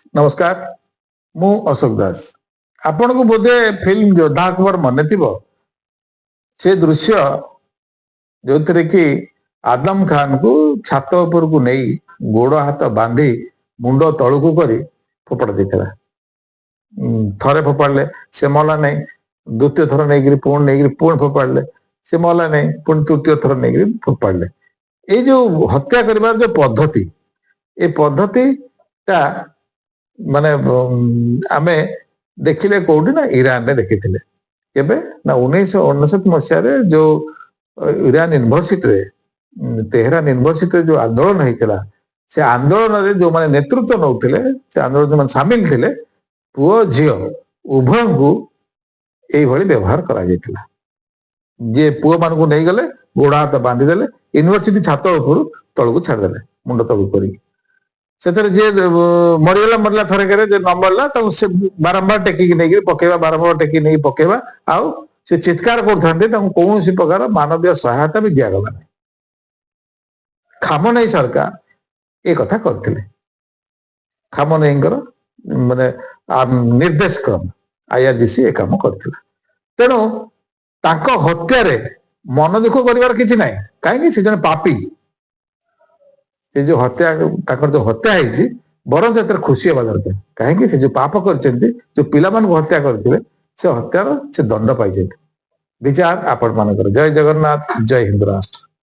नमस्कार मु अशोक दास आपण को बोधे फिल्म योद्धा अकबर मन थी से दृश्य जो थे कि आदम खान को छात उपर को नहीं गोड़ हाथ बांधी मुंड तलू कर फोपड़ा देता थरे फोपाड़े से मला नहीं द्वितीय थर नहीं पुणी फोपाड़े से मला नहीं पुणी तृतीय थर नहीं फोपाड़े ये जो हत्या कर जो पद्धति ये पद्धति टा माने आमे देखिले कोडी ना ईरान रे देखिथिले केबे ना 1959 मसिया जो ईरान यूनिवर्सिटी रे तेहरान यूनिवर्सिटी रे जो आंदोलन होइतला से आंदोलन रे जो माने नेतृत्व नउथिले से आंदोलन में शामिल थिले पुओ झियो उभय को एई भली व्यवहार करा जायतिला जे पुओ मान को नै गले गोड़ा हाथ बांधी देले यूनिवर्सिटी छात ऊपर तळ को छाड़ देले मुंड तळ करी से मरीगला मरला थरे करे न मरला से बारंबार टेकिक नहीं पकेबा बारंबार टेकी नहीं पकेबा आउ से चित्कार करथांते कौन प्रकार मानवीय सहायता भी दिगला ना खामनेई सरकार ए कथा करथिले खामनेईंकर माने निर्देश क्रम आईआरजीसी ए काम करथिला तेणु तांको हत्या रे मन दुख करिवार किछि नाही काहेकि से जन पापी से जो हत्या जो हत्या है बरं से खुशी हवा दरकार कहीं से जो पाप कर जो पिला मान हत्या करते से हत्यार से दंड पाई विचार आपण मान जय जगन्नाथ जय हिंद राष्ट्र।